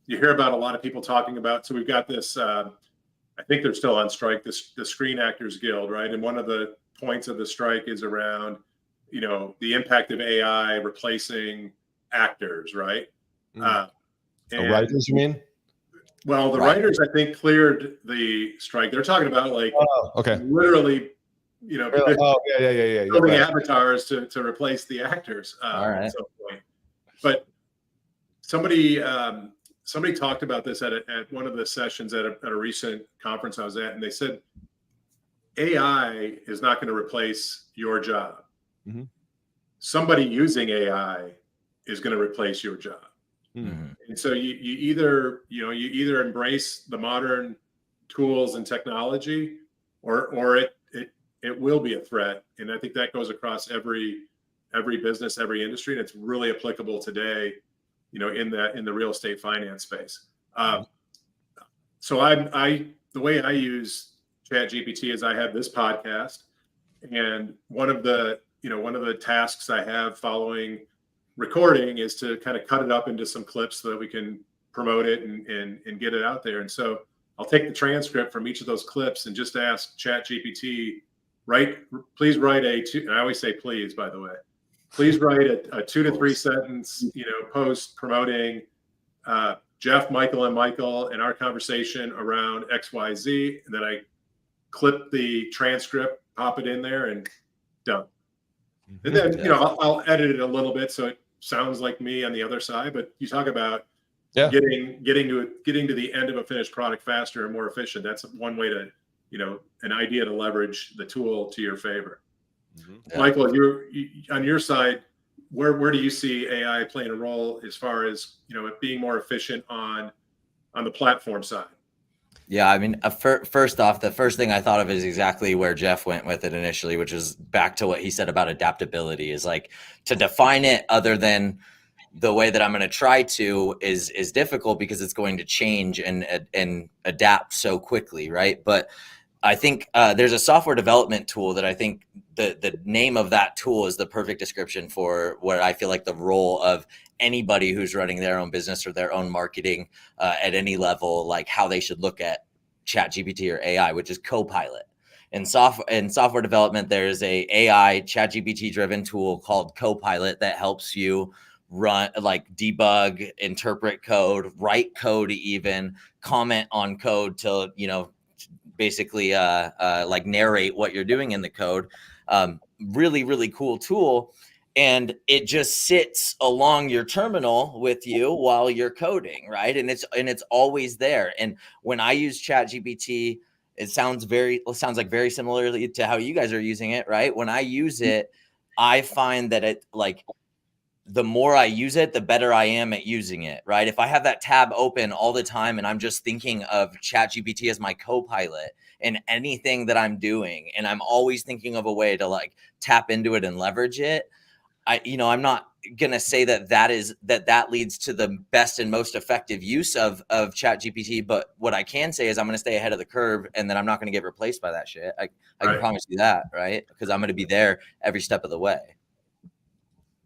hear about a lot of people talking about, so we've got this, I think they're still on strike, the Screen Actors Guild, right? And one of the points of the strike is around, the impact of AI replacing actors, right? Writers, you mean? Well, the writers, I think, cleared the strike. They're talking about literally, building avatars to replace the actors at some point. But somebody talked about this at one of the sessions at a recent conference I was at, and they said AI is not going to replace your job. Mm-hmm. Somebody using AI is going to replace your job. Mm-hmm. And so you either embrace the modern tools and technology, or it will be a threat. And I think that goes across every business, every industry, and it's really applicable today, in the real estate finance space. So the way I use ChatGPT is I have this podcast, and one of the tasks I have following recording is to kind of cut it up into some clips so that we can promote it and get it out there. And so I'll take the transcript from each of those clips and just ask ChatGPT, please write and I always say please, by the way, please write a 2 to 3 sentence, post promoting Jeff, Michael, and Michael and our conversation around XYZ. And then I clip the transcript, pop it in there, and done. And then, I'll edit it a little bit so it sounds like me on the other side. But you talk about getting to the end of a finished product faster and more efficient. That's one way to, an idea to leverage the tool to your favor. Mm-hmm. Yeah. Michael, on your side, where do you see AI playing a role as far as it being more efficient on the platform side? Yeah, I mean, first off, the first thing I thought of is exactly where Jeff went with it initially, which is back to what he said about adaptability. Is like, to define it other than the way that I'm going to try to is difficult because it's going to change and adapt so quickly, right? But I think there's a software development tool that I think the name of that tool is the perfect description for what I feel like the role of anybody who's running their own business or their own marketing at any level, like how they should look at ChatGPT or AI, which is Copilot. In software development, there's a AI ChatGPT driven tool called Copilot that helps you run, like, debug, interpret code, write code, even comment on code to, basically like narrate what you're doing in the code. Really, really cool tool. And it just sits along your terminal with you while you're coding, right? And it's always there. And when I use ChatGPT, it sounds like very similarly to how you guys are using it, right? When I use it, I find that it, like, the more I use it, the better I am at using it, right? If I have that tab open all the time and I'm just thinking of ChatGPT as my co-pilot in anything that I'm doing, and I'm always thinking of a way to, like, tap into it and leverage it, I'm not going to say that leads to the best and most effective use of ChatGPT, but what I can say is I'm going to stay ahead of the curve, and then I'm not going to get replaced by that shit. I can promise you that, right? Because I'm going to be there every step of the way.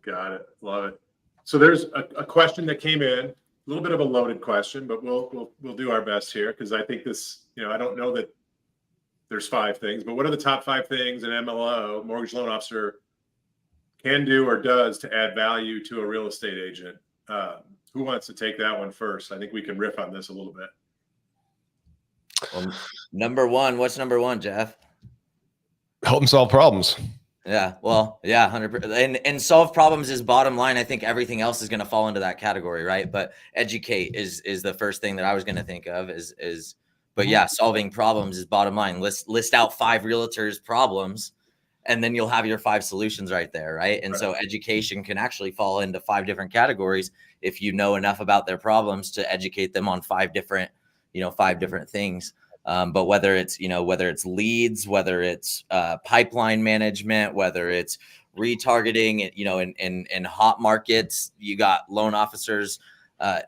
Got it. Love it. So there's a question that came in, a little bit of a loaded question, but we'll do our best here, because I think this, I don't know that there's 5 things, but what are the top 5 things an MLO, mortgage loan officer, can do or does to add value to a real estate agent? Who wants to take that one first? I think we can riff on this a little bit. Well, number one, what's number one, Jeff? Help them solve problems. Yeah, well, yeah, 100%. And solve problems is bottom line. I think everything else is going to fall into that category, right? But educate is the first thing that I was going to think of but yeah, solving problems is bottom line. List out 5 realtors' problems, and then you'll have your 5 solutions right there, right? And so education can actually fall into 5 different categories if you know enough about their problems to educate them on 5 different things. But whether it's leads, whether it's pipeline management, whether it's retargeting, in hot markets, you got loan officers.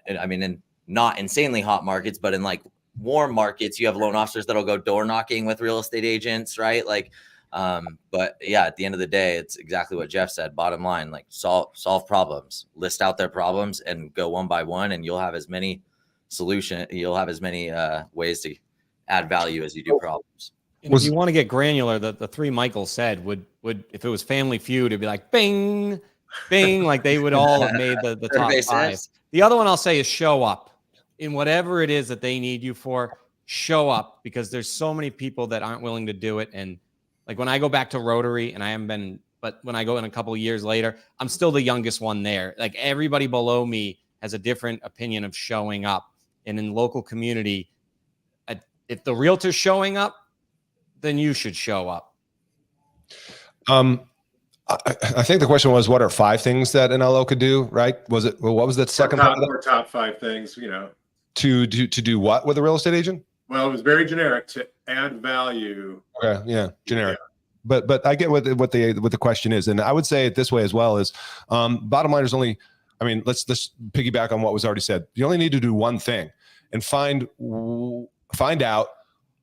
In not insanely hot markets, but in, like, warm markets, you have loan officers that'll go door knocking with real estate agents, right? Like, but yeah, at the end of the day, it's exactly what Jeff said. Bottom line, like, solve problems, list out their problems, and go one by one, and you'll have as many ways to add value as you do problems. And if you want to get granular, the 3 Michael said would if it was Family Feud, it'd be like bing, bing, like they would all have made the top 5. The other one I'll say is show up in whatever it is that they need you for. Show up, because there's so many people that aren't willing to do it. And, like, when I go back to Rotary, and I haven't been, but when I go in a couple of years later, I'm still the youngest one there. Like, everybody below me has a different opinion of showing up. And in local community, if the realtor's showing up, then you should show up. I think the question was, what are 5 things that an LO could do, right? What was that second part? Top 5 things, to do what with a real estate agent? Well, it was very generic, to add value. Okay, yeah, generic. Yeah. But I get what the question is, and I would say it this way as well: is bottom line is only. I mean, let's piggyback on what was already said. You only need to do one thing, and find out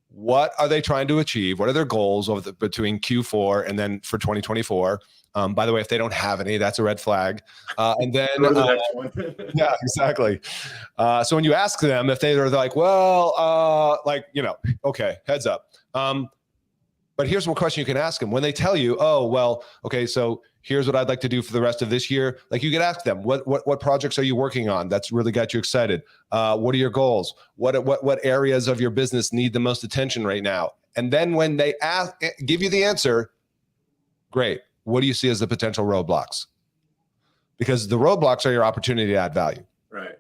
what are they trying to achieve, what are their goals between Q4 and then for 2024. By the way, if they don't have any, that's a red flag. And then yeah, exactly. So when you ask them, if they're like, well, okay, heads up. But here's one question you can ask them when they tell you, oh, well, okay, so here's what I'd like to do for the rest of this year. Like, you could ask them, what projects are you working on that's really got you excited? What are your goals? What areas of your business need the most attention right now? And then when they give you the answer, great. What do you see as the potential roadblocks? Because the roadblocks are your opportunity to add value. Right.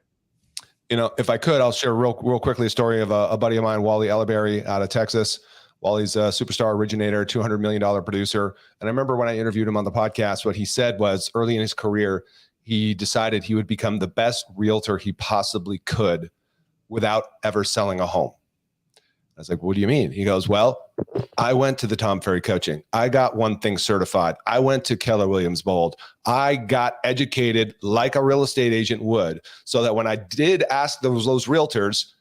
If I could, I'll share real quickly a story of a buddy of mine, Wally Ellerberry, out of Texas. Wally's a superstar originator, $200 million producer. And I remember when I interviewed him on the podcast, what he said was, early in his career, he decided he would become the best realtor he possibly could without ever selling a home. I was like, what do you mean? He goes, well, I went to the Tom Ferry coaching. I got one thing certified. I went to Keller Williams Bold. I got educated like a real estate agent would, so that when I did ask those realtors,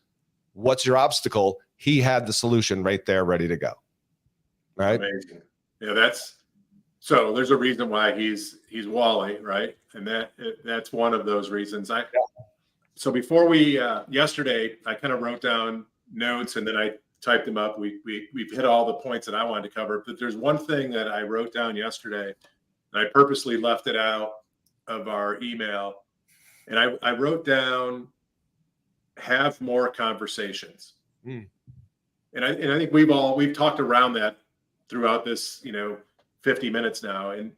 what's your obstacle? He had the solution right there, ready to go. Right. Amazing. Yeah, so there's a reason why he's Wally, right? And that's one of those reasons. So before we yesterday, I kind of wrote down notes and then I typed them up. We've hit all the points that I wanted to cover, but there's one thing that I wrote down yesterday, and I purposely left it out of our email. And I wrote down, have more conversations. And I think we've talked around that throughout this, 50 minutes now. And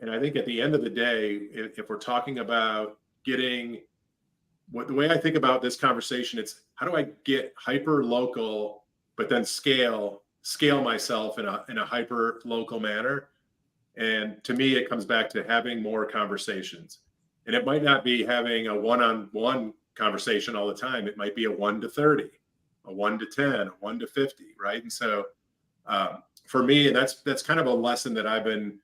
I think at the end of the day, if we're talking about getting the way I think about this conversation, it's how do I get hyper local, but then scale myself in a hyper local manner. And to me, it comes back to having more conversations. And it might not be having a one-on-one conversation all the time. It might be a 1 to 30, a 1 to 10, a 1 to 50, right? And so for me, and that's kind of a lesson that I've been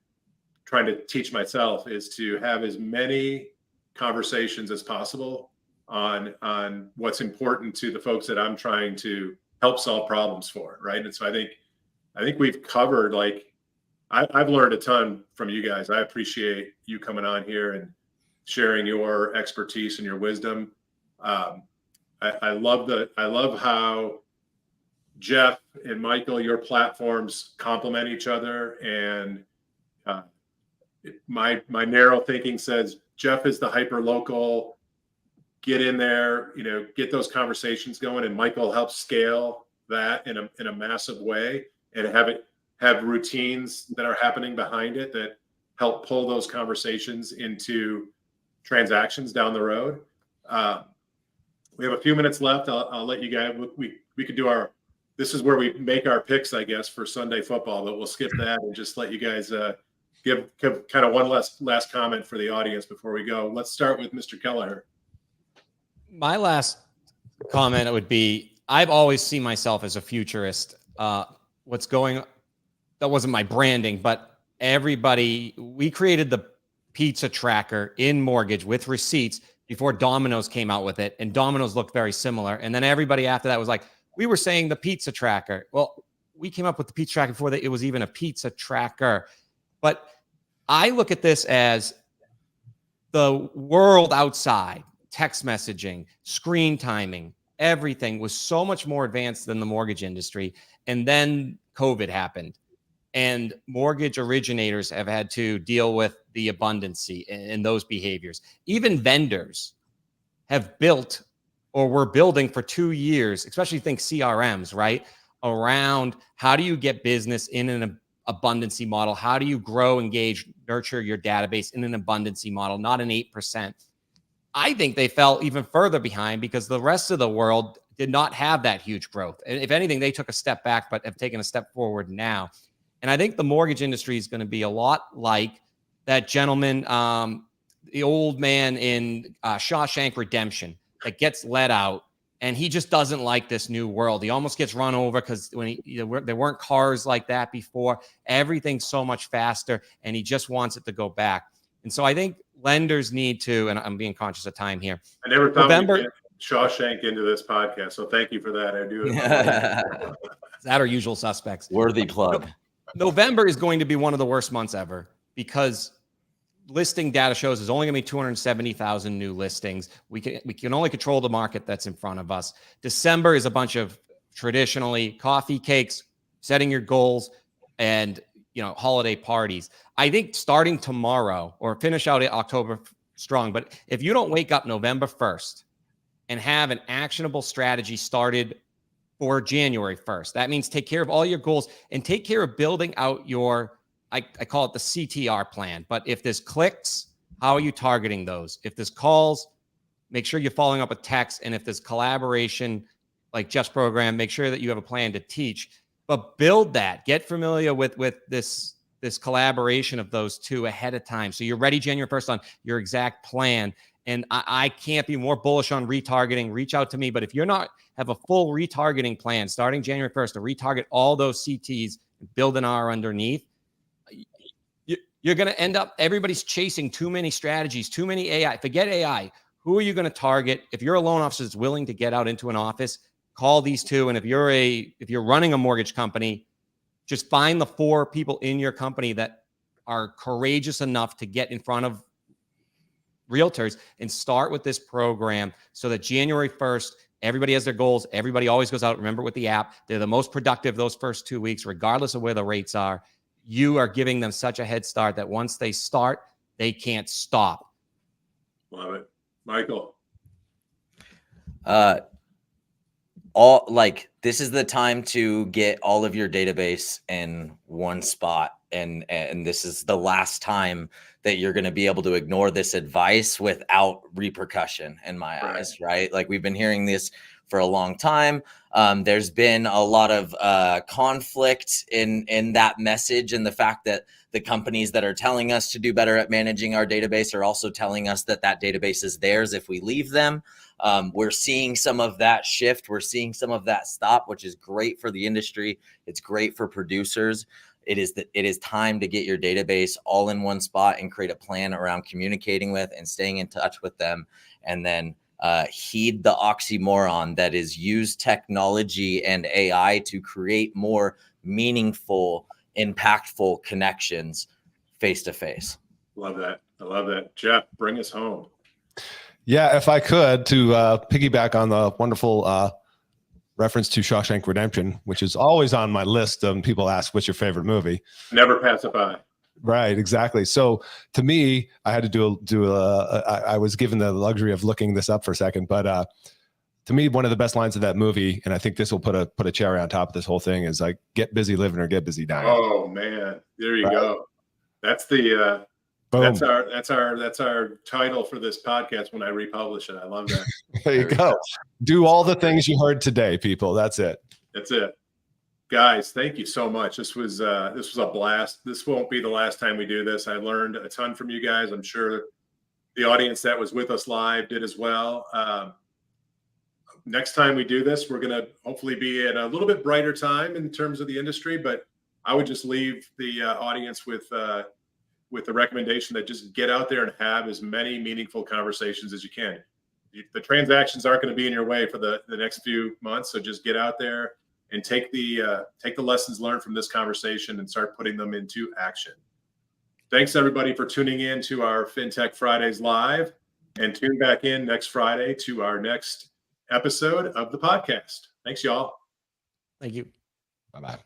trying to teach myself, is to have as many conversations as possible on what's important to the folks that I'm trying to help solve problems for, right? And so I think we've covered, like, I've learned a ton from you guys. I appreciate you coming on here and sharing your expertise and your wisdom. I love how Jeff and Michael, your platforms complement each other. And my narrow thinking says Jeff is the hyper local, get in there, get those conversations going, and Michael helps scale that in a massive way and have routines that are happening behind it that help pull those conversations into transactions down the road. We have a few minutes left. I'll let you guys, we could do this is where we make our picks, I guess, for Sunday football, but we'll skip that and just let you guys give kind of one last comment for the audience before we go. Let's start with Mr. Kelleher. My last comment would be, I've always seen myself as a futurist. That wasn't my branding, but we created the pizza tracker in mortgage with receipts before Domino's came out with it, and Domino's looked very similar. And then everybody after that was like, we were saying the pizza tracker. Well, we came up with the pizza tracker before it was even a pizza tracker. But I look at this as the world outside, text messaging, screen timing, everything was so much more advanced than the mortgage industry. And then COVID happened, and mortgage originators have had to deal with the abundancy and those behaviors. Even vendors have built or were building for 2 years, especially think CRMs, right? Around how do you get business in an abundancy model? How do you grow, engage, nurture your database in an abundancy model, not an 8%? I think they fell even further behind because the rest of the world did not have that huge growth. And if anything, they took a step back, but have taken a step forward now. And I think the mortgage industry is going to be a lot like that gentleman, the old man in Shawshank Redemption, that gets let out, and he just doesn't like this new world. He almost gets run over because there weren't cars like that before. Everything's so much faster, and he just wants it to go back. And so I think lenders need to, and I'm being conscious of time here. I never thought we'd get Shawshank into this podcast, so thank you for that. I do. Is that our usual suspects? Worthy plug. November is going to be one of the worst months ever because listing data shows there's only going to be 270,000 new listings. We can only control the market that's in front of us. December is a bunch of traditionally coffee cakes, setting your goals, and holiday parties. I think starting tomorrow or finish out October strong. But if you don't wake up November 1st and have an actionable strategy started for January 1st, that means take care of all your goals and take care of building out your, I call it the CTR plan. But if there's clicks, how are you targeting those? If there's calls, make sure you're following up with text. And if there's collaboration, like Jeff's program, make sure that you have a plan to teach. But build that. Get familiar with this collaboration of those two ahead of time. So you're ready January 1st on your exact plan. And I can't be more bullish on retargeting. Reach out to me. But if you're not have a full retargeting plan starting January 1st to retarget all those CTs, build an R underneath, you're going to end up, everybody's chasing too many strategies, too many AI. Forget AI. Who are you going to target? If you're a loan officer that's willing to get out into an office, call these two. And if you're running a mortgage company, just find the 4 people in your company that are courageous enough to get in front of realtors and start with this program so that January 1st, everybody has their goals. Everybody always goes out. Remember with the app, they're the most productive those first 2 weeks, regardless of where the rates are. You are giving them such a head start that once they start, they can't stop. Love it. Michael. This is the time to get all of your database in one spot. And this is the last time that you're going to be able to ignore this advice without repercussion in my eyes, right? Like we've been hearing this for a long time. There's been a lot of conflict in that message, and the fact that the companies that are telling us to do better at managing our database are also telling us that that database is theirs if we leave them. We're seeing some of that shift. We're seeing some of that stop, which is great for the industry. It's great for producers. It is time to get your database all in one spot and create a plan around communicating with and staying in touch with them. And then heed the oxymoron that is use technology and AI to create more meaningful, impactful connections face to face. Love that. I love that. Jeff, bring us home. Yeah, if I could, to piggyback on the wonderful reference to Shawshank Redemption, which is always on my list. People ask, what's your favorite movie? Never pass it by. Right, exactly. So to me, I had to I was given the luxury of looking this up for a second, but to me, one of the best lines of that movie, and I think this will put a cherry on top of this whole thing, is like, get busy living or get busy dying. Oh man, there you go. That's the Boom. that's our title for this podcast when I republish it. I love that. There you go. Do all the things you heard today, people. That's it. That's it. Guys, thank you so much. This was a blast. This won't be the last time we do this. I learned a ton from you guys. I'm sure the audience that was with us live did as well. Next time we do this, we're going to hopefully be at a little bit brighter time in terms of the industry, but I would just leave the audience with the recommendation that just get out there and have as many meaningful conversations as you can. The transactions aren't going to be in your way for the next few months. So just get out there and take the lessons learned from this conversation and start putting them into action. Thanks everybody for tuning in to our FinTech Fridays live, and tune back in next Friday to our next episode of the podcast. Thanks y'all. Thank you. Bye-bye.